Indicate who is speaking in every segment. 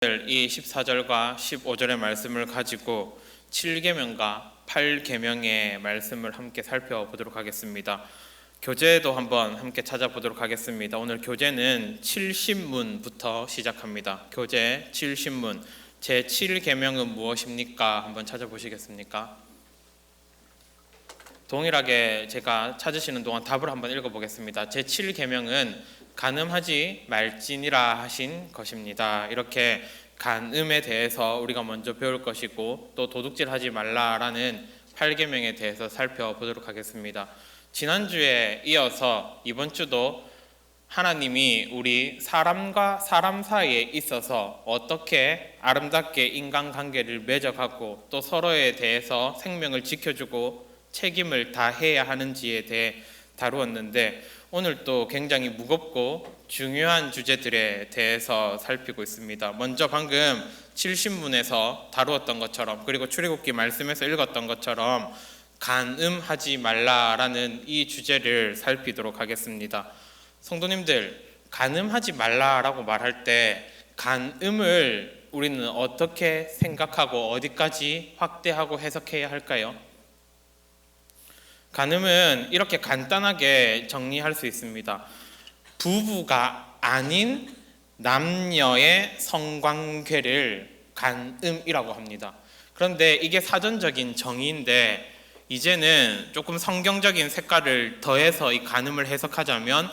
Speaker 1: 이 14절과 15절의 말씀을 가지고 7계명과 8계명의 말씀을 함께 살펴보도록 하겠습니다. 교재도 한번 함께 찾아보도록 하겠습니다. 오늘 교재는 70문부터 시작합니다. 교재 70문 제7계명은 무엇입니까? 한번 찾아보시겠습니까? 동일하게 제가 찾으시는 동안 답을 한번 읽어보겠습니다. 제7계명은 간음하지 말지니라 하신 것입니다. 이렇게 간음에 대해서 우리가 먼저 배울 것이고 또 도둑질하지 말라라는 8계명에 대해서 살펴보도록 하겠습니다. 지난주에 이어서 이번 주도 하나님이 우리 사람과 사람 사이에 있어서 어떻게 아름답게 인간관계를 맺어가고 또 서로에 대해서 생명을 지켜주고 책임을 다해야 하는지에 대해 다루었는데 오늘 또 굉장히 무겁고 중요한 주제들에 대해서 살피고 있습니다. 먼저 방금 70문에서 다루었던 것처럼 그리고 출애굽기 말씀에서 읽었던 것처럼 간음하지 말라라는 이 주제를 살피도록 하겠습니다. 성도님들, 간음하지 말라라고 말할 때 간음을 우리는 어떻게 생각하고 어디까지 확대하고 해석해야 할까요? 간음은 이렇게 간단하게 정리할 수 있습니다. 부부가 아닌 남녀의 성관계를 간음이라고 합니다. 그런데 이게 사전적인 정의인데 이제는 조금 성경적인 색깔을 더해서 이 간음을 해석하자면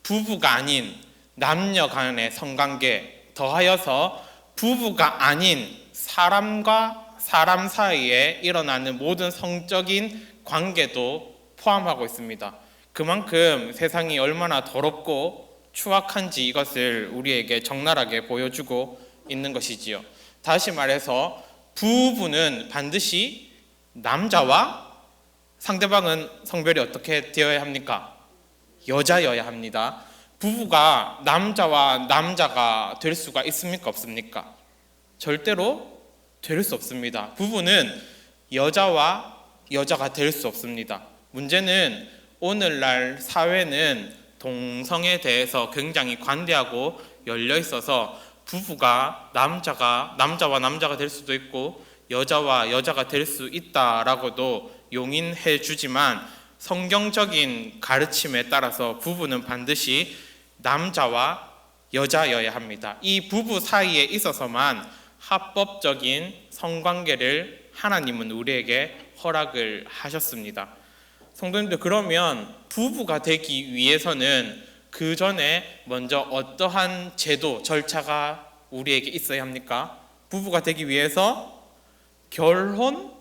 Speaker 1: 부부가 아닌 남녀 간의 성관계 더하여서 부부가 아닌 사람과 사람 사이에 일어나는 모든 성적인 관계도 포함하고 있습니다. 그만큼 세상이 얼마나 더럽고 추악한지 이것을 우리에게 적나라하게 보여주고 있는 것이지요. 다시 말해서 부부는 반드시 남자와 상대방은 성별이 어떻게 되어야 합니까? 여자여야 합니다. 부부가 남자와 남자가 될 수가 있습니까? 없습니까? 절대로 될 수 없습니다. 부부는 여자와 여자가 될 수 없습니다. 문제는 오늘날 사회는 동성에 대해서 굉장히 관대하고 열려 있어서 부부가 남자와 남자가 될 수도 있고 여자와 여자가 될 수 있다라고도 용인해 주지만 성경적인 가르침에 따라서 부부는 반드시 남자와 여자여야 합니다. 이 부부 사이에 있어서만 합법적인 성관계를 하나님은 우리에게 허락을 하셨습니다. 성도님들, 그러면 부부가 되기 위해서는 그 전에 먼저 어떠한 제도, 절차가 우리에게 있어야 합니까? 부부가 되기 위해서 결혼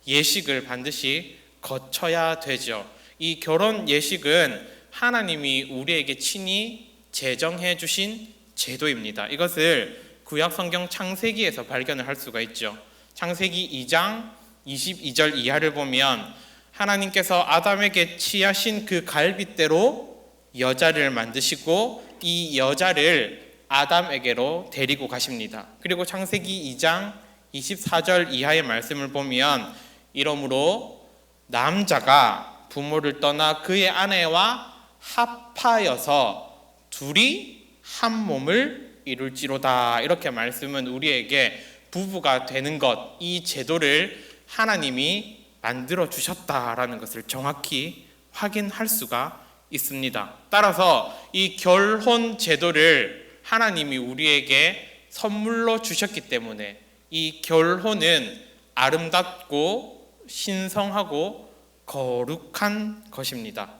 Speaker 1: 예식을 반드시 거쳐야 되죠. 이 결혼 예식은 하나님이 우리에게 친히 제정해 주신 제도입니다. 이것을 구약 성경 창세기에서 발견을 할 수가 있죠. 창세기 2장 22절 이하를 보면 하나님께서 아담에게 취하신 그 갈빗대로 여자를 만드시고 이 여자를 아담에게로 데리고 가십니다. 그리고 창세기 2장 24절 이하의 말씀을 보면 이러므로 남자가 부모를 떠나 그의 아내와 합하여서 둘이 한 몸을 이룰지로다. 이렇게 말씀은 우리에게 부부가 되는 것, 이 제도를 하나님이 만들어 주셨다라는 것을 정확히 확인할 수가 있습니다. 따라서 이 결혼 제도를 하나님이 우리에게 선물로 주셨기 때문에 이 결혼은 아름답고 신성하고 거룩한 것입니다.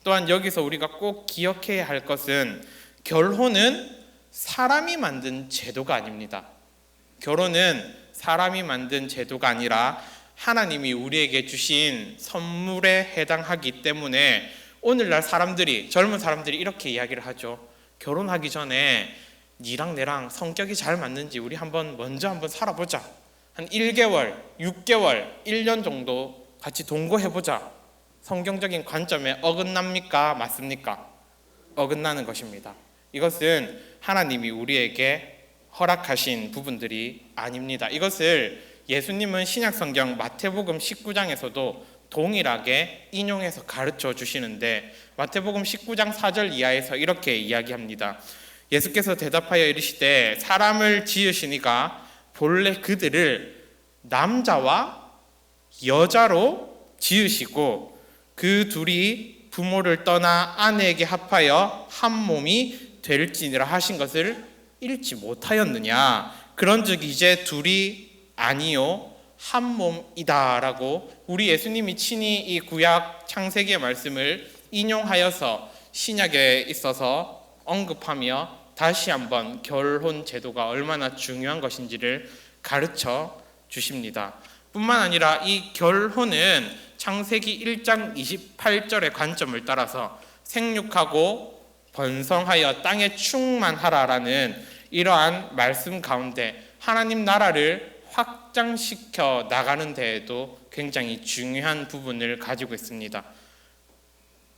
Speaker 1: 또한 여기서 우리가 꼭 기억해야 할 것은 결혼은 사람이 만든 제도가 아닙니다. 결혼은 사람이 만든 제도가 아니라 하나님이 우리에게 주신 선물에 해당하기 때문에 오늘날 젊은 사람들이 이렇게 이야기를 하죠. 결혼하기 전에 니랑 내랑 성격이 잘 맞는지 우리 먼저 한번 살아보자. 한 1개월, 6개월, 1년 정도 같이 동거해보자. 성경적인 관점에 어긋납니까? 맞습니까? 어긋나는 것입니다. 이것은 하나님이 우리에게 허락하신 부분들이 아닙니다. 이것을 예수님은 신약성경 마태복음 19장에서도 동일하게 인용해서 가르쳐 주시는데 마태복음 19장 4절 이하에서 이렇게 이야기합니다. 예수께서 대답하여 이르시되 사람을 지으시니가 본래 그들을 남자와 여자로 지으시고 그 둘이 부모를 떠나 아내에게 합하여 한 몸이 될지니라 하신 것을 읽지 못하였느냐. 그런즉 이제 둘이 아니요 한 몸이다 라고 우리 예수님이 친히 이 구약 창세기의 말씀을 인용하여서 신약에 있어서 언급하며 다시 한번 결혼 제도가 얼마나 중요한 것인지를 가르쳐 주십니다. 뿐만 아니라 이 결혼은 창세기 1장 28절의 관점을 따라서 생육하고 번성하여 땅에 충만하라라는 이러한 말씀 가운데 하나님 나라를 확장시켜 나가는 데에도 굉장히 중요한 부분을 가지고 있습니다.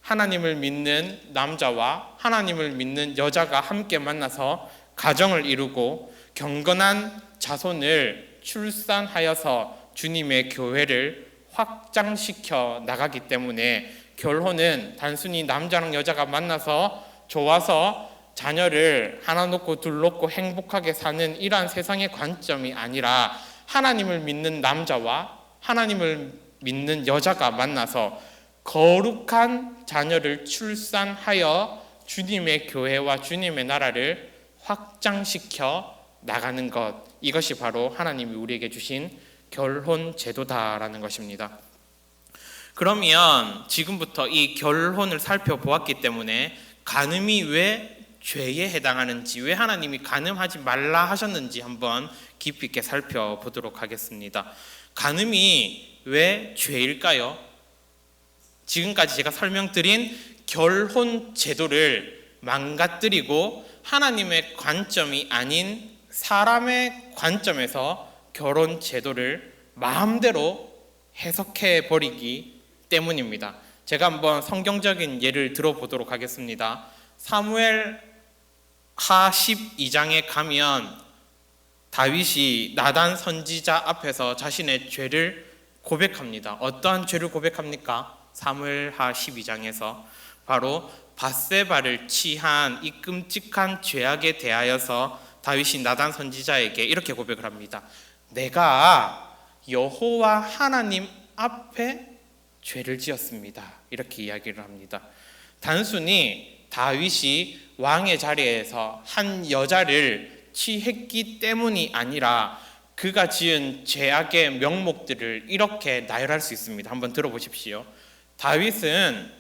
Speaker 1: 하나님을 믿는 남자와 하나님을 믿는 여자가 함께 만나서 가정을 이루고 경건한 자손을 출산하여서 주님의 교회를 확장시켜 나가기 때문에 결혼은 단순히 남자랑 여자가 만나서 좋아서 자녀를 하나 놓고 둘 놓고 행복하게 사는 이러한 세상의 관점이 아니라 하나님을 믿는 남자와 하나님을 믿는 여자가 만나서 거룩한 자녀를 출산하여 주님의 교회와 주님의 나라를 확장시켜 나가는 것, 이것이 바로 하나님이 우리에게 주신 결혼 제도다라는 것입니다. 그러면 지금부터 이 결혼을 살펴보았기 때문에 간음이 왜 죄에 해당하는지, 왜 하나님이 간음하지 말라 하셨는지 한번 깊이 있게 살펴보도록 하겠습니다. 간음이 왜 죄일까요? 지금까지 제가 설명드린 결혼 제도를 망가뜨리고 하나님의 관점이 아닌 사람의 관점에서 결혼 제도를 마음대로 해석해 버리기 때문입니다. 제가 한번 성경적인 예를 들어보도록 하겠습니다. 사무엘 하 12장에 가면 다윗이 나단 선지자 앞에서 자신의 죄를 고백합니다. 어떠한 죄를 고백합니까? 사무엘 하 12장에서 바로 밧세바를 취한 이 끔찍한 죄악에 대하여서 다윗이 나단 선지자에게 이렇게 고백을 합니다. 내가 여호와 하나님 앞에 죄를 지었습니다. 이렇게 이야기를 합니다. 단순히 다윗이 왕의 자리에서 한 여자를 취했기 때문이 아니라 그가 지은 죄악의 명목들을 이렇게 나열할 수 있습니다. 한번 들어보십시오. 다윗은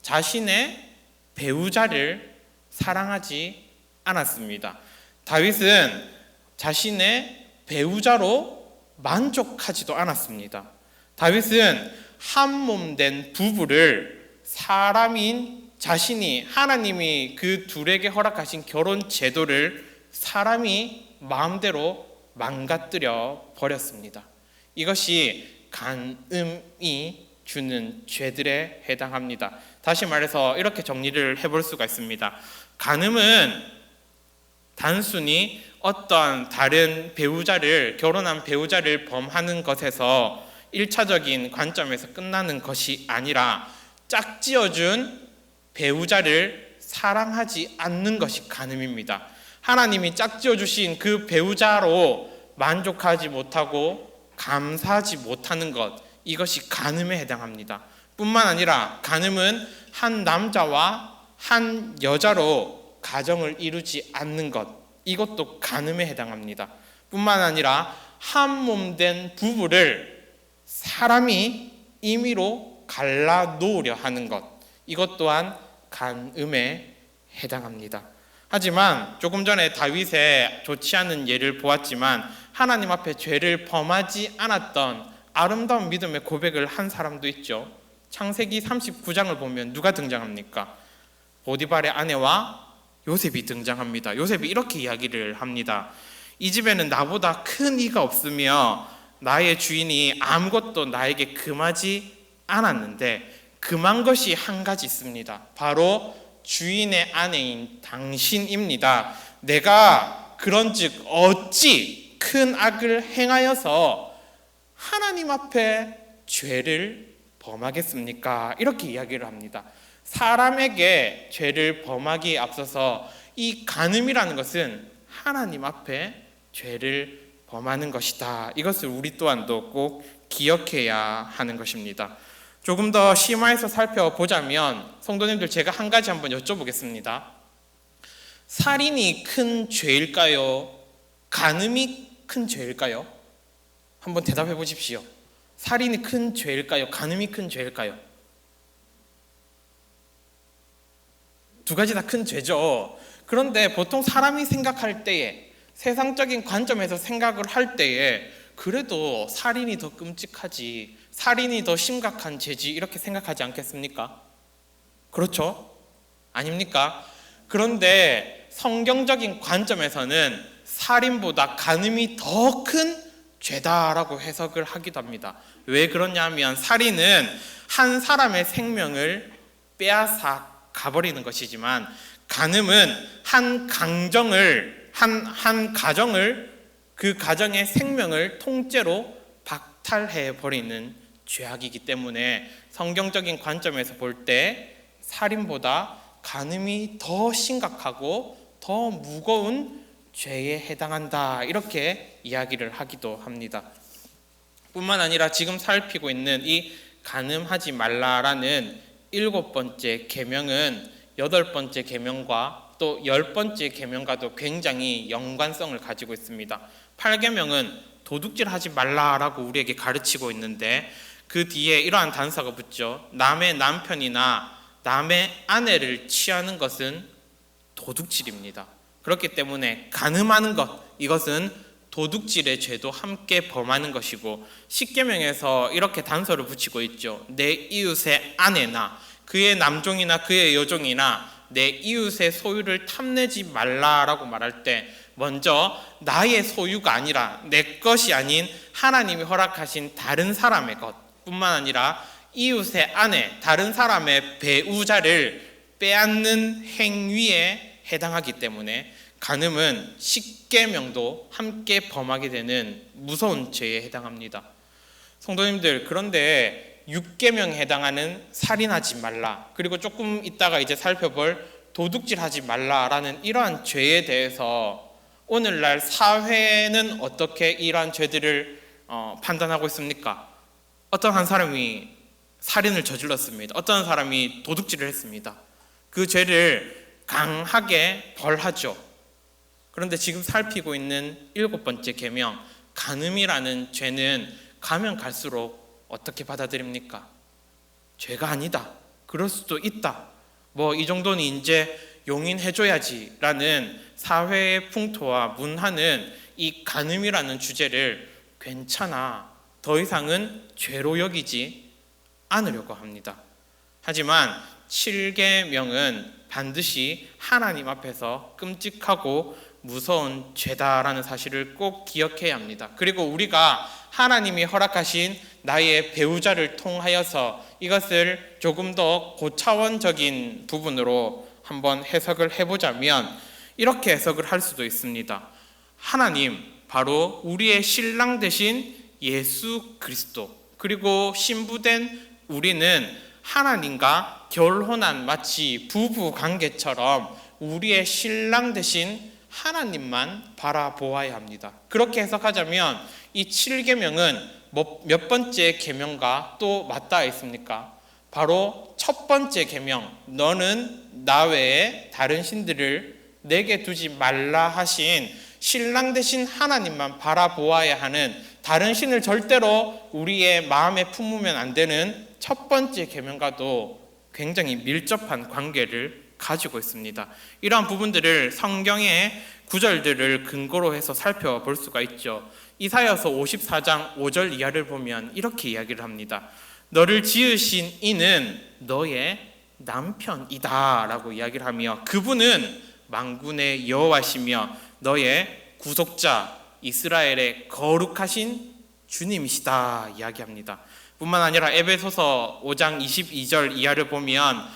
Speaker 1: 자신의 배우자를 사랑하지 않았습니다. 다윗은 자신의 배우자로 만족하지도 않았습니다. 다윗은 한 몸 된 부부를 사람인 자신이, 하나님이 그 둘에게 허락하신 결혼 제도를 사람이 마음대로 망가뜨려 버렸습니다. 이것이 간음이 주는 죄들에 해당합니다. 다시 말해서 이렇게 정리를 해볼 수가 있습니다. 간음은 단순히 어떤 다른 배우자를, 결혼한 배우자를 범하는 것에서 1차적인 관점에서 끝나는 것이 아니라 짝지어준 배우자를 사랑하지 않는 것이 간음입니다. 하나님이 짝지어 주신 그 배우자로 만족하지 못하고 감사하지 못하는 것, 이것이 간음에 해당합니다. 뿐만 아니라 간음은 한 남자와 한 여자로 가정을 이루지 않는 것, 이것도 간음에 해당합니다. 뿐만 아니라 한 몸 된 부부를 사람이 임의로 갈라놓으려 하는 것, 이것 또한 간음에 해당합니다. 하지만 조금 전에 다윗의 좋지 않은 예를 보았지만 하나님 앞에 죄를 범하지 않았던 아름다운 믿음의 고백을 한 사람도 있죠. 창세기 39장을 보면 누가 등장합니까? 보디발의 아내와 요셉이 등장합니다. 요셉이 이렇게 이야기를 합니다. 이 집에는 나보다 큰 이가 없으며 나의 주인이 아무것도 나에게 금하지 않았는데 금한 것이 한 가지 있습니다. 바로 주인의 아내인 당신입니다. 내가 그런즉 어찌 큰 악을 행하여서 하나님 앞에 죄를 범하겠습니까? 이렇게 이야기를 합니다. 사람에게 죄를 범하기에 앞서서 이 간음이라는 것은 하나님 앞에 죄를 범하는 것이다. 이것을 우리 또한도 꼭 기억해야 하는 것입니다. 조금 더 심화해서 살펴보자면 성도님들, 제가 한 가지 한번 여쭤보겠습니다. 살인이 큰 죄일까요? 간음이 큰 죄일까요? 한번 대답해 보십시오. 살인이 큰 죄일까요? 간음이 큰 죄일까요? 두 가지 다 큰 죄죠. 그런데 보통 사람이 생각할 때에, 세상적인 관점에서 생각을 할 때에 그래도 살인이 더 끔찍하지, 살인이 더 심각한 죄지, 이렇게 생각하지 않겠습니까? 그렇죠? 아닙니까? 그런데 성경적인 관점에서는 살인보다 간음이 더 큰 죄다라고 해석을 하기도 합니다. 왜 그러냐면 살인은 한 사람의 생명을 빼앗아 가버리는 것이지만, 간음은 한 가정을, 그 가정의 생명을 통째로 박탈해 버리는 죄악이기 때문에 성경적인 관점에서 볼 때 살인보다 간음이 더 심각하고 더 무거운 죄에 해당한다, 이렇게 이야기를 하기도 합니다. 뿐만 아니라 지금 살피고 있는 이 간음하지 말라라는 7번째 계명은 8번째 계명과 또 10번째 계명과도 굉장히 연관성을 가지고 있습니다. 8계명은 도둑질하지 말라라고 우리에게 가르치고 있는데, 그 뒤에 이러한 단서가 붙죠. 남의 남편이나 남의 아내를 취하는 것은 도둑질입니다. 그렇기 때문에 간음하는 것, 이것은 도둑질의 죄도 함께 범하는 것이고, 10계명에서 이렇게 단서를 붙이고 있죠. 내 이웃의 아내나 그의 남종이나 그의 여종이나 내 이웃의 소유를 탐내지 말라라고 말할 때, 먼저 나의 소유가 아니라, 내 것이 아닌 하나님이 허락하신 다른 사람의 것 뿐만 아니라 이웃의 아내, 다른 사람의 배우자를 빼앗는 행위에 해당하기 때문에 간음은 10계명도 함께 범하게 되는 무서운 죄에 해당합니다. 성도님들, 그런데 6계명에 해당하는 살인하지 말라, 그리고 조금 있다가 이제 살펴볼 도둑질하지 말라라는 이러한 죄에 대해서 오늘날 사회는 어떻게 이러한 죄들을 판단하고 있습니까? 어떤 한 사람이 살인을 저질렀습니다. 어떤 사람이 도둑질을 했습니다. 그 죄를 강하게 벌하죠. 그런데 지금 살피고 있는 7번째 계명, 간음이라는 죄는 가면 갈수록 어떻게 받아들입니까? 죄가 아니다, 그럴 수도 있다, 뭐 이 정도는 이제 용인해줘야지라는 사회의 풍토와 문화는 이 간음이라는 주제를 괜찮아, 더 이상은 죄로 여기지 않으려고 합니다. 하지만 7계명은 반드시 하나님 앞에서 끔찍하고 무서운 죄다라는 사실을 꼭 기억해야 합니다. 그리고 우리가 하나님이 허락하신 나의 배우자를 통하여서 이것을 조금 더 고차원적인 부분으로 한번 해석을 해보자면 이렇게 해석을 할 수도 있습니다. 하나님, 바로 우리의 신랑 되신 예수 그리스도, 그리고 신부된 우리는 하나님과 결혼한 마치 부부 관계처럼 우리의 신랑 되신 하나님만 바라보아야 합니다. 그렇게 해석하자면 이 7계명은 몇 번째 계명과 또 맞닿아 있습니까? 바로 첫 번째 계명, 너는 나 외에 다른 신들을 내게 두지 말라 하신 신랑 되신 하나님만 바라보아야 하는, 다른 신을 절대로 우리의 마음에 품으면 안 되는 첫 번째 계명과도 굉장히 밀접한 관계를 가지고 있습니다. 이러한 부분들을 성경의 구절들을 근거로 해서 살펴볼 수가 있죠. 이사야서 54장 5절 이하를 보면 이렇게 이야기를 합니다. 너를 지으신 이는 너의 남편이다 라고 이야기를 하며, 그분은 만군의 여호와시며 너의 구속자, 이스라엘의 거룩하신 주님이시다 이야기합니다. 뿐만 아니라 에베소서 5장 22절 이하를 보면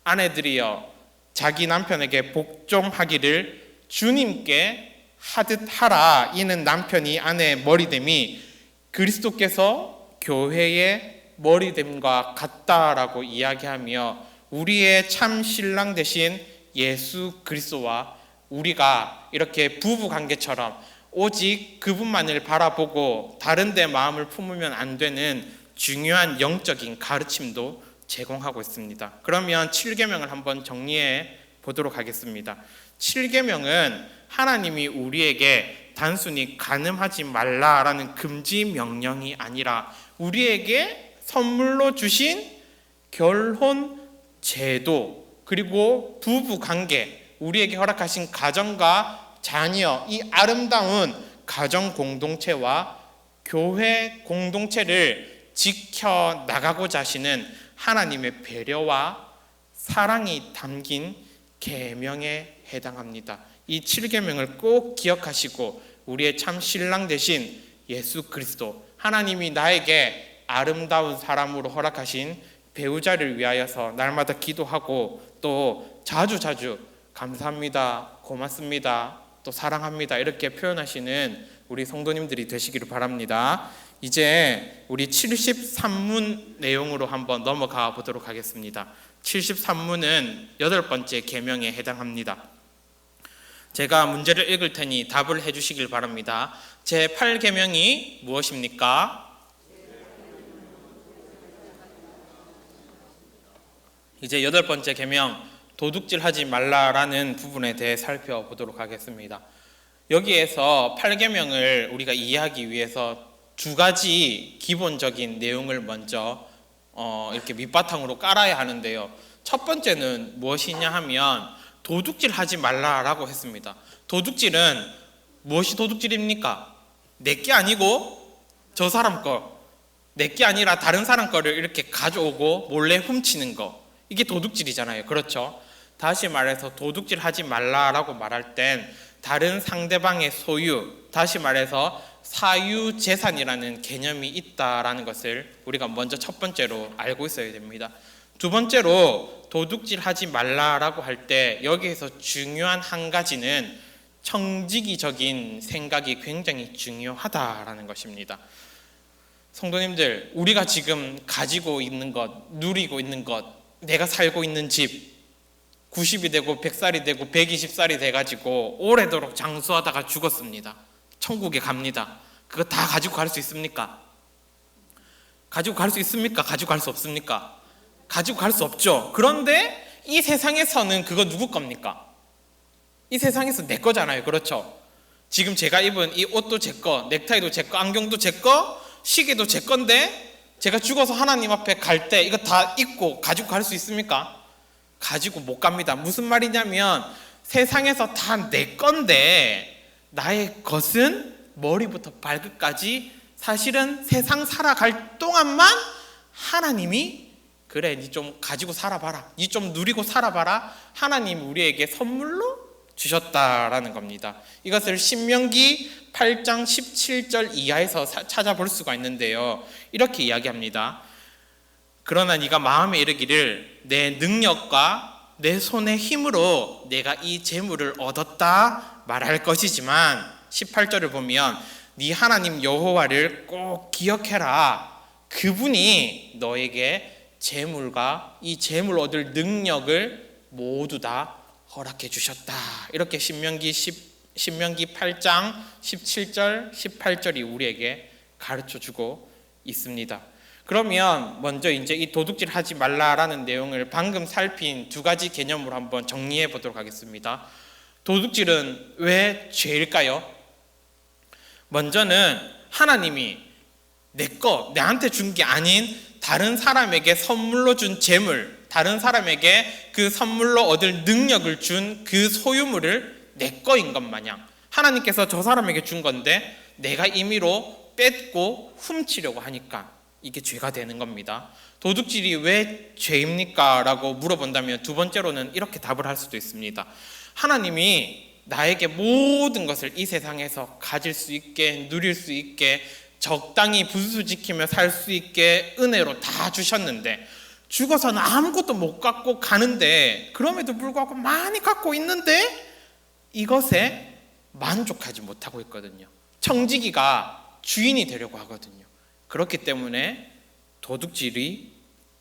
Speaker 1: 아내들이여 자기 남편에게 복종하기를 주님께 하듯 하라, 이는 남편이 아내의 머리됨이 그리스도께서 교회의 머리됨과 같다라고 이야기하며 우리의 참 신랑 되신 예수 그리스도와 우리가 이렇게 부부 관계처럼 오직 그분만을 바라보고 다른 데 마음을 품으면 안 되는 중요한 영적인 가르침도 제공하고 있습니다. 그러면 7계명을 한번 정리해 보도록 하겠습니다. 7계명은 하나님이 우리에게 단순히 간음하지 말라라는 금지 명령이 아니라 우리에게 선물로 주신 결혼 제도, 그리고 부부 관계, 우리에게 허락하신 가정과 자녀, 이 아름다운 가정 공동체와 교회 공동체를 지켜 나가고자 하시는 하나님의 배려와 사랑이 담긴 계명에 해당합니다. 이 7계명을 꼭 기억하시고 우리의 참 신랑 되신 예수 그리스도, 하나님이 나에게 아름다운 사람으로 허락하신 배우자를 위하여서 날마다 기도하고 또 자주 감사합니다, 고맙습니다, 또 사랑합니다 이렇게 표현하시는 우리 성도님들이 되시기를 바랍니다. 이제 우리 73문 내용으로 한번 넘어가 보도록 하겠습니다. 73문은 8번째 계명에 해당합니다. 제가 문제를 읽을 테니 답을 해주시길 바랍니다. 제 8계명이 무엇입니까? 이제 8번째 계명, 도둑질하지 말라라는 부분에 대해 살펴보도록 하겠습니다. 여기에서 8계명을 우리가 이해하기 위해서 두 가지 기본적인 내용을 먼저 이렇게 밑바탕으로 깔아야 하는데요. 첫 번째는 무엇이냐 하면 도둑질하지 말라라고 했습니다. 도둑질은 무엇이 도둑질입니까? 내게 아니고 저 사람 거, 내게 아니라 다른 사람 거를 이렇게 가져오고 몰래 훔치는 거, 이게 도둑질이잖아요. 그렇죠? 다시 말해서 도둑질하지 말라라고 말할 땐 다른 상대방의 소유, 다시 말해서 사유재산이라는 개념이 있다라는 것을 우리가 먼저 첫 번째로 알고 있어야 됩니다. 두 번째로 도둑질하지 말라라고 할 때 여기에서 중요한 한 가지는 청지기적인 생각이 굉장히 중요하다라는 것입니다. 성도님들, 우리가 지금 가지고 있는 것, 누리고 있는 것, 내가 살고 있는 집 90이 되고 100살이 되고 120살이 돼가지고 오래도록 장수하다가 죽었습니다. 천국에 갑니다. 그거 다 가지고 갈 수 있습니까? 가지고 갈 수 있습니까? 가지고 갈 수 없습니까? 가지고 갈 수 없죠. 그런데 이 세상에서는 그거 누구 겁니까? 이 세상에서 내 거잖아요. 그렇죠? 지금 제가 입은 이 옷도 제 거, 넥타이도 제 거, 안경도 제 거, 시계도 제 건데 제가 죽어서 하나님 앞에 갈 때 이거 다 입고 가지고 갈 수 있습니까? 가지고 못 갑니다. 무슨 말이냐면 세상에서 다 내 건데 나의 것은 머리부터 발끝까지 사실은 세상 살아갈 동안만 하나님이 그래, 니 좀 가지고 살아봐라, 니 좀 누리고 살아봐라, 하나님 우리에게 선물로 주셨다라는 겁니다. 이것을 신명기 8장 17절 이하에서 찾아볼 수가 있는데요. 이렇게 이야기합니다. 그러나 네가 마음에 이르기를 내 능력과 내 손의 힘으로 내가 이 재물을 얻었다 말할 것이지만 18절을 보면 네 하나님 여호와를 꼭 기억해라. 그분이 너에게 재물과 이 재물 얻을 능력을 모두 다 허락해 주셨다. 이렇게 신명기 8장 17절 18절이 우리에게 가르쳐 주고 있습니다. 그러면 먼저 이제 이 도둑질 하지 말라라는 내용을 방금 살핀 두 가지 개념으로 한번 정리해 보도록 하겠습니다. 도둑질은 왜 죄일까요? 먼저는 하나님이 내한테 준 게 아닌 다른 사람에게 선물로 준 재물, 다른 사람에게 그 선물로 얻을 능력을 준 그 소유물을 내 거인 것 마냥 하나님께서 저 사람에게 준 건데 내가 임의로 뺏고 훔치려고 하니까 이게 죄가 되는 겁니다. 도둑질이 왜 죄입니까? 라고 물어본다면 두 번째로는 이렇게 답을 할 수도 있습니다. 하나님이 나에게 모든 것을 이 세상에서 가질 수 있게, 누릴 수 있게, 적당히 분수지키며 살 수 있게 은혜로 다 주셨는데 죽어서는 아무것도 못 갖고 가는데 그럼에도 불구하고 많이 갖고 있는데 이것에 만족하지 못하고 있거든요. 청지기가 주인이 되려고 하거든요. 그렇기 때문에 도둑질이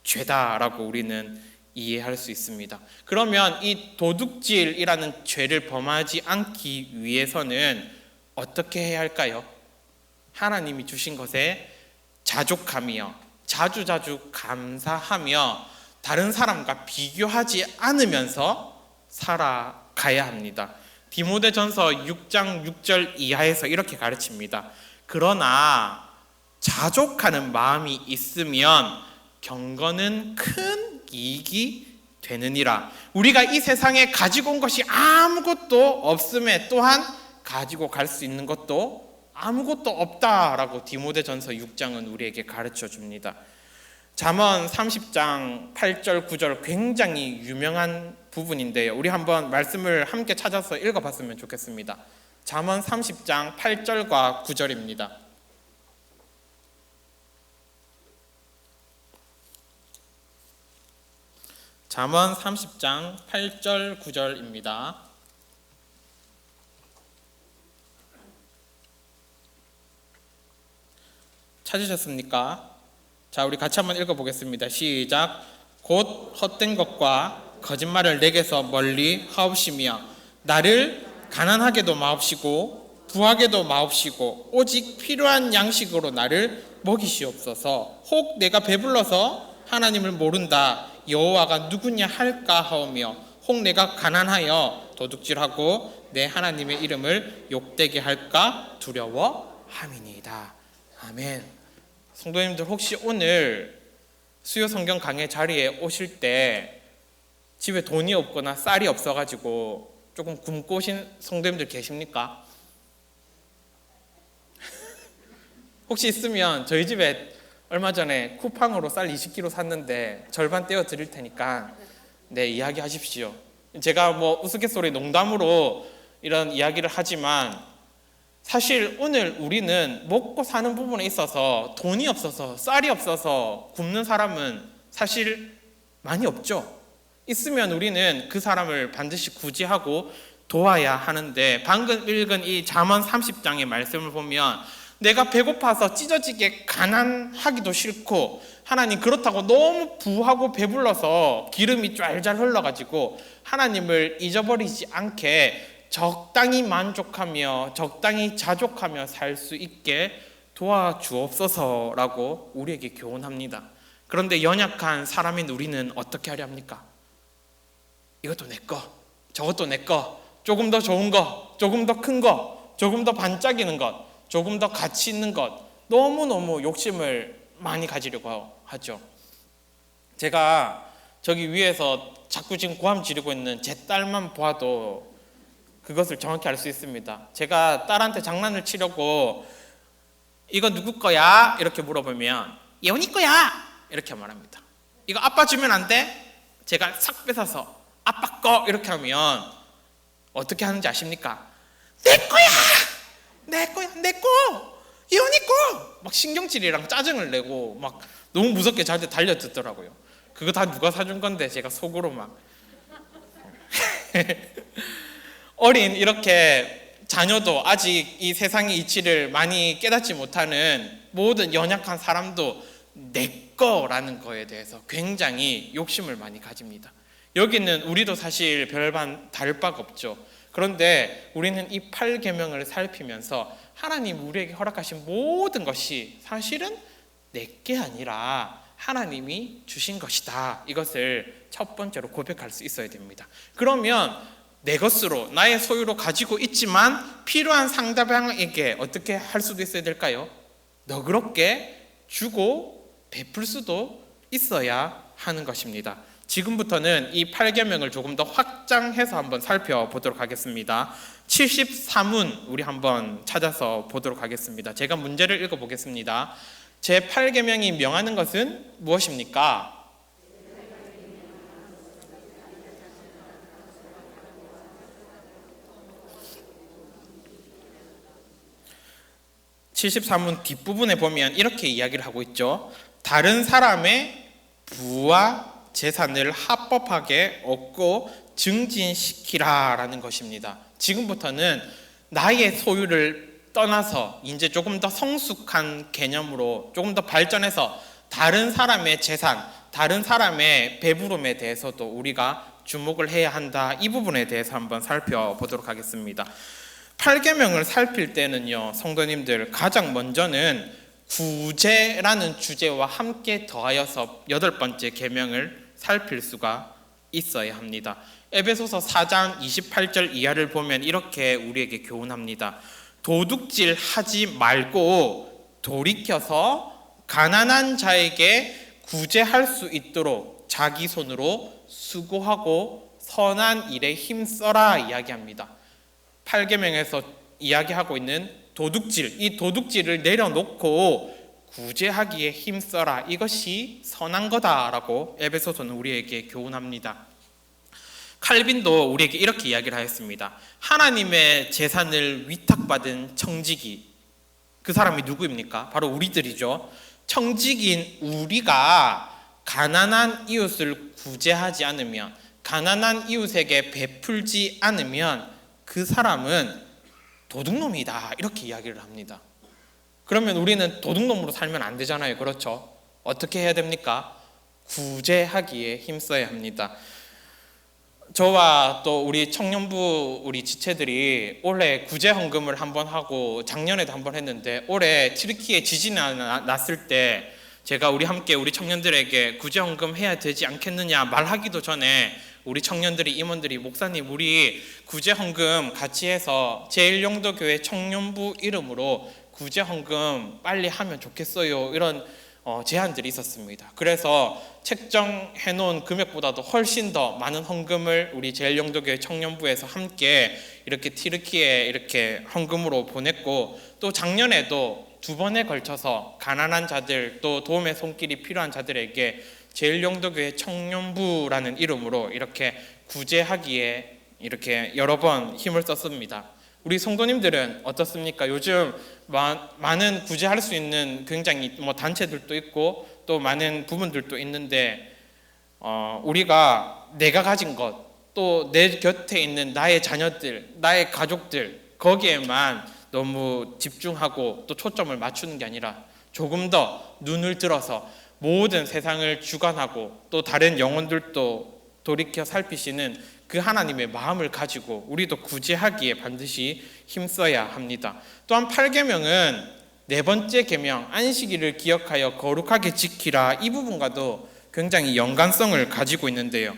Speaker 1: 죄다라고 우리는 이해할 수 있습니다. 그러면 이 도둑질이라는 죄를 범하지 않기 위해서는 어떻게 해야 할까요? 하나님이 주신 것에 자족하며 자주자주 감사하며 다른 사람과 비교하지 않으면서 살아가야 합니다. 디모데전서 6장 6절 이하에서 이렇게 가르칩니다. 그러나 자족하는 마음이 있으면 경건은 큰 이익이 되느니라. 우리가 이 세상에 가지고 온 것이 아무것도 없음에 또한 가지고 갈 수 있는 것도 아무것도 없다라고 디모데전서 6장은 우리에게 가르쳐 줍니다. 잠언 30장 8절 9절 굉장히 유명한 부분인데요. 우리 한번 말씀을 함께 찾아서 읽어봤으면 좋겠습니다. 잠언 30장 8절과 9절입니다. 잠언 30장 8절 9절입니다. 찾으셨습니까? 자, 우리 같이 한번 읽어보겠습니다. 시작. 곧 헛된 것과 거짓말을 내게서 멀리 하옵시며 나를 가난하게도 마옵시고 부하게도 마옵시고 오직 필요한 양식으로 나를 먹이시옵소서. 혹 내가 배불러서 하나님을 모른다 여호와가 누구냐 할까 하오며 혹 내가 가난하여 도둑질하고 내 하나님의 이름을 욕되게 할까 두려워함이니이다. 아멘. 성도님들, 혹시 오늘 수요 성경 강의 자리에 오실 때 집에 돈이 없거나 쌀이 없어가지고 조금 굶고 오신 성도님들 계십니까? 혹시 있으면 저희 집에 얼마 전에 쿠팡으로 쌀 20kg 샀는데 절반 떼어 드릴 테니까 네, 이야기하십시오. 제가 뭐 우스갯소리 농담으로 이런 이야기를 하지만 사실 오늘 우리는 먹고 사는 부분에 있어서 돈이 없어서 쌀이 없어서 굶는 사람은 사실 많이 없죠. 있으면 우리는 그 사람을 반드시 구제하고 도와야 하는데 방금 읽은 이 잠언 30장의 말씀을 보면 내가 배고파서 찢어지게 가난하기도 싫고 하나님 그렇다고 너무 부하고 배불러서 기름이 쫙잘 흘러가지고 하나님을 잊어버리지 않게 적당히 만족하며 적당히 자족하며 살 수 있게 도와주옵소서라고 우리에게 교훈합니다. 그런데 연약한 사람인 우리는 어떻게 하려 합니까? 이것도 내 거, 저것도 내 거, 조금 더 좋은 거, 조금 더 큰 거, 조금 더 반짝이는 것, 조금 더 가치 있는 것, 너무너무 욕심을 많이 가지려고 하죠. 제가 저기 위에서 자꾸 지금 고함 지르고 있는 제 딸만 봐도 그것을 정확히 알 수 있습니다. 제가 딸한테 장난을 치려고 이거 누구 거야? 이렇게 물어보면 예원이 거야! 이렇게 말합니다. 이거 아빠 주면 안 돼? 제가 싹 뺏어서 아빠 거! 이렇게 하면 어떻게 하는지 아십니까? 내 거야! 내 거야! 내 거! 예원이 거! 막 신경질이랑 짜증을 내고 막 너무 무섭게 저한테 달려듣더라고요. 그거 다 누가 사준 건데 제가 속으로 막 어린 이렇게 자녀도 아직 이 세상의 이치를 많이 깨닫지 못하는 모든 연약한 사람도 내 거라는 거에 대해서 굉장히 욕심을 많이 가집니다. 여기는 우리도 사실 별반 다를 바가 없죠. 그런데 우리는 이 8계명을 살피면서 하나님 우리에게 허락하신 모든 것이 사실은 내게 아니라 하나님이 주신 것이다. 이것을 첫 번째로 고백할 수 있어야 됩니다. 그러면 내 것으로 나의 소유로 가지고 있지만 필요한 상대방에게 어떻게 할 수도 있어야 될까요? 너그럽게 주고 베풀 수도 있어야 하는 것입니다. 지금부터는 이 8계명을 조금 더 확장해서 한번 살펴보도록 하겠습니다. 74문 우리 한번 찾아서 보도록 하겠습니다. 제가 문제를 읽어보겠습니다. 제 8계명이 명하는 것은 무엇입니까? 73문 뒷부분에 보면 이렇게 이야기를 하고 있죠. 다른 사람의 부와 재산을 합법하게 얻고 증진시키라 라는 것입니다. 지금부터는 나의 소유를 떠나서 이제 조금 더 성숙한 개념으로 조금 더 발전해서 다른 사람의 재산, 다른 사람의 배부름에 대해서도 우리가 주목을 해야 한다. 이 부분에 대해서 한번 살펴보도록 하겠습니다. 8계명을 살필 때는요, 성도님들, 가장 먼저는 구제라는 주제와 함께 더하여서 8번째 계명을 살필 수가 있어야 합니다. 에베소서 4장 28절 이하를 보면 이렇게 우리에게 교훈합니다. 도둑질 하지 말고 돌이켜서 가난한 자에게 구제할 수 있도록 자기 손으로 수고하고 선한 일에 힘써라 이야기합니다. 8계명에서 이야기하고 있는 도둑질, 이 도둑질을 내려놓고 구제하기에 힘써라, 이것이 선한 거다라고 에베소서는 우리에게 교훈합니다. 칼빈도 우리에게 이렇게 이야기를 하였습니다. 하나님의 재산을 위탁받은 청지기, 그 사람이 누구입니까? 바로 우리들이죠. 청지기인 우리가 가난한 이웃을 구제하지 않으면, 가난한 이웃에게 베풀지 않으면 그 사람은 도둑놈이다, 이렇게 이야기를 합니다. 그러면 우리는 도둑놈으로 살면 안 되잖아요. 그렇죠? 어떻게 해야 됩니까? 구제하기에 힘써야 합니다. 저와 또 우리 청년부 우리 지체들이 올해 구제 헌금을 한번 하고 작년에도 한번 했는데, 올해 튀르키예 지진이 났을 때 제가 우리 함께 우리 청년들에게 구제 헌금 해야 되지 않겠느냐 말하기도 전에 우리 청년들이, 임원들이, 목사님 우리 구제 헌금 같이 해서 제1용도교회 청년부 이름으로 구제 헌금 빨리 하면 좋겠어요, 이런 제안들이 있었습니다. 그래서 책정해 놓은 금액보다도 훨씬 더 많은 헌금을 우리 제1용도교회 청년부에서 함께 이렇게 튀르키예 이렇게 헌금으로 보냈고, 또 작년에도 2번에 걸쳐서 가난한 자들, 또 도움의 손길이 필요한 자들에게 제1용도교회 청년부라는 이름으로 이렇게 구제하기에 이렇게 여러 번 힘을 썼습니다. 우리 성도님들은 어떻습니까? 요즘 많은 구제할 수 있는 굉장히 단체들도 있고 또 많은 부분들도 있는데, 우리가 내가 가진 것, 또 내 곁에 있는 나의 자녀들, 나의 가족들, 거기에만 너무 집중하고 또 초점을 맞추는 게 아니라 조금 더 눈을 들어서 모든 세상을 주관하고 또 다른 영혼들도 돌이켜 살피시는 그 하나님의 마음을 가지고 우리도 구제하기에 반드시 힘써야 합니다. 또한 8계명은 4번째 계명, 안식일을 기억하여 거룩하게 지키라, 이 부분과도 굉장히 연관성을 가지고 있는데요.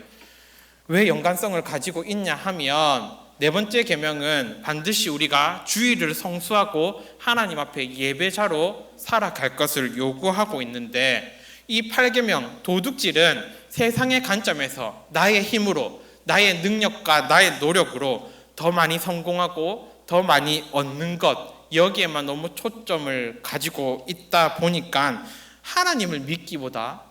Speaker 1: 왜 연관성을 가지고 있냐 하면, 4번째 계명은 반드시 우리가 주일을 성수하고 하나님 앞에 예배자로 살아갈 것을 요구하고 있는데, 이 8계명 도둑질은 세상의 관점에서 나의 힘으로, 나의 능력과 나의 노력으로 더 많이 성공하고 더 많이 얻는 것, 여기에만 너무 초점을 가지고 있다 보니까 하나님을 믿기보다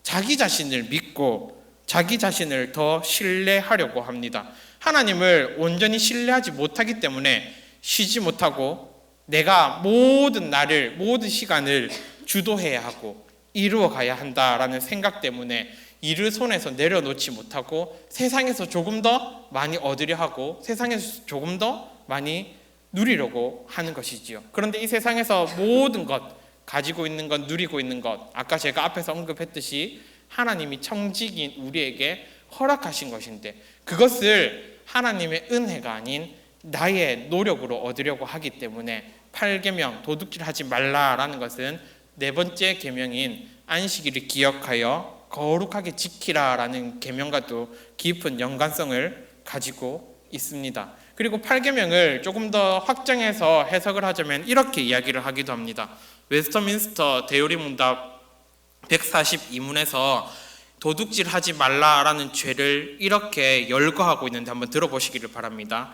Speaker 1: 자기 자신을 믿고 자기 자신을 더 신뢰하려고 합니다. 하나님을 온전히 신뢰하지 못하기 때문에 쉬지 못하고 내가 모든 날을, 모든 시간을 주도해야 하고 이루어 가야 한다라는 생각 때문에 일을 손에서 내려놓지 못하고 세상에서 조금 더 많이 얻으려 하고 세상에서 조금 더 많이 누리려고 하는 것이지요. 그런데 이 세상에서 모든 것, 가지고 있는 것, 누리고 있는 것, 아까 제가 앞에서 언급했듯이 하나님이 청지기인 우리에게 허락하신 것인데, 그것을 하나님의 은혜가 아닌 나의 노력으로 얻으려고 하기 때문에 8계명 도둑질하지 말라라는 것은 4번째 계명인 안식일을 기억하여 거룩하게 지키라라는 계명과도 깊은 연관성을 가지고 있습니다. 그리고 8계명을 조금 더 확장해서 해석을 하자면 이렇게 이야기를 하기도 합니다. 웨스터민스터 대요리문답 142문에서 도둑질하지 말라라는 죄를 이렇게 열거하고 있는데 한번 들어보시기를 바랍니다.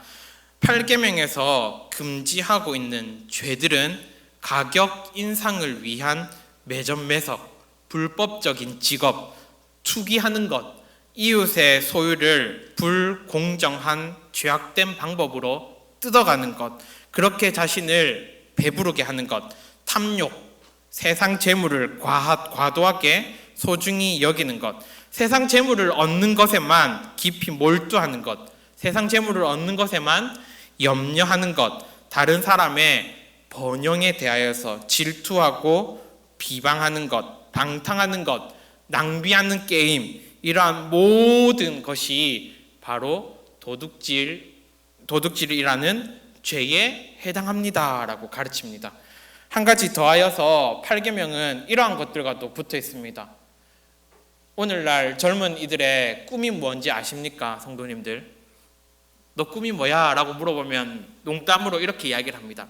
Speaker 1: 8계명에서 금지하고 있는 죄들은 가격 인상을 위한 매점매석, 불법적인 직업, 투기하는 것, 이웃의 소유를 불공정한 죄악된 방법으로 뜯어가는 것, 그렇게 자신을 배부르게 하는 것, 탐욕, 세상 재물을 과도하게 소중히 여기는 것, 세상 재물을 얻는 것에만 깊이 몰두하는 것, 세상 재물을 얻는 것에만 염려하는 것, 다른 사람의 번영에 대하여서 질투하고 비방하는 것, 방탕하는 것, 낭비하는 게임, 이러한 모든 것이 바로 도둑질이라는 죄에 해당합니다라고 가르칩니다. 한 가지 더하여서 8계명은 이러한 것들과도 붙어 있습니다. 오늘날 젊은 이들의 꿈이 뭔지 아십니까, 성도님들? 너 꿈이 뭐야? 라고 물어보면 농담으로 이렇게 이야기를 합니다.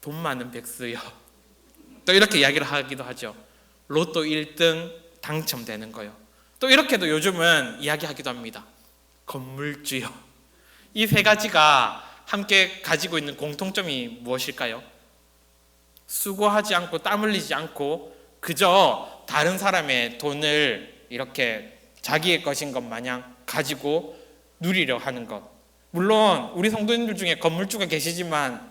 Speaker 1: 돈 많은 백수요. 또 이렇게 이야기를 하기도 하죠. 로또 1등 당첨되는 거요. 또 이렇게도 요즘은 이야기하기도 합니다. 건물주요. 이 세 가지가 함께 가지고 있는 공통점이 무엇일까요? 수고하지 않고 땀 흘리지 않고 그저 다른 사람의 돈을 이렇게 자기의 것인 것 마냥 가지고 누리려 하는 것. 물론 우리 성도님들 중에 건물주가 계시지만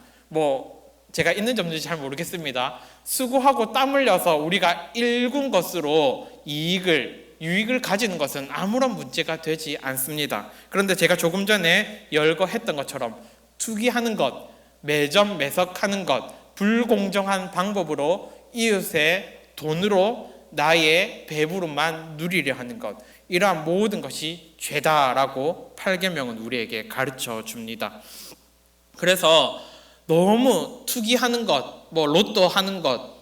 Speaker 1: 제가 있는 점인지 잘 모르겠습니다. 수고하고 땀 흘려서 우리가 일군 것으로 유익을 가지는 것은 아무런 문제가 되지 않습니다. 그런데 제가 조금 전에 열거했던 것처럼 투기하는 것, 매점 매석하는 것, 불공정한 방법으로 이웃의 돈으로 나의 배부름만 누리려 하는 것, 이러한 모든 것이 죄다라고 8계명은 우리에게 가르쳐 줍니다. 그래서 너무 투기하는 것, 로또 하는 것,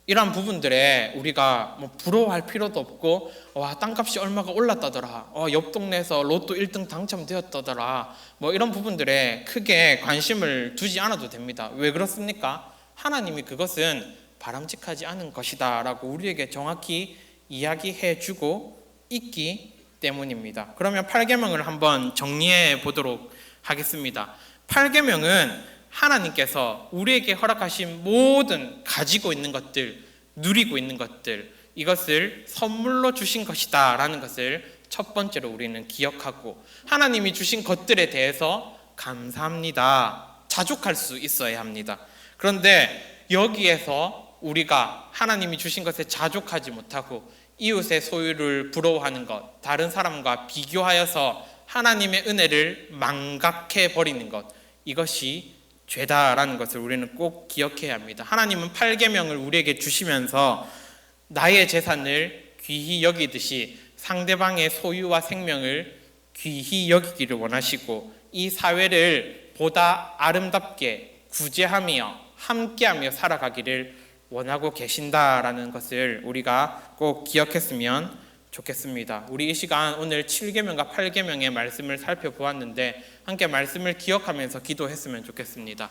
Speaker 1: 이러한 부분들에 우리가 부러워할 필요도 없고, 와, 땅값이 얼마가 올랐다더라, 옆 동네에서 로또 1등 당첨되었다더라, 이런 부분들에 크게 관심을 두지 않아도 됩니다. 왜 그렇습니까? 하나님이 그것은 바람직하지 않은 것이다 라고 우리에게 정확히 이야기해 주고 있기 때문입니다. 그러면 8계명을 한번 정리해 보도록 하겠습니다. 8계명은 하나님께서 우리에게 허락하신 모든 가지고 있는 것들, 누리고 있는 것들, 이것을 선물로 주신 것이다 라는 것을 첫 번째로 우리는 기억하고, 하나님이 주신 것들에 대해서 감사합니다, 자족할 수 있어야 합니다. 그런데 여기에서 우리가 하나님이 주신 것에 자족하지 못하고 이웃의 소유를 부러워하는 것, 다른 사람과 비교하여서 하나님의 은혜를 망각해 버리는 것, 이것이 죄다라는 것을 우리는 꼭 기억해야 합니다. 하나님은 8계명을 우리에게 주시면서 나의 재산을 귀히 여기듯이 상대방의 소유와 생명을 귀히 여기기를 원하시고, 이 사회를 보다 아름답게 구제하며 함께하며 살아가기를 원하고 계신다라는 것을 우리가 꼭 기억했으면 좋겠습니다. 우리 이 시간 오늘 7계명과 8계명의 말씀을 살펴보았는데 함께 말씀을 기억하면서 기도했으면 좋겠습니다.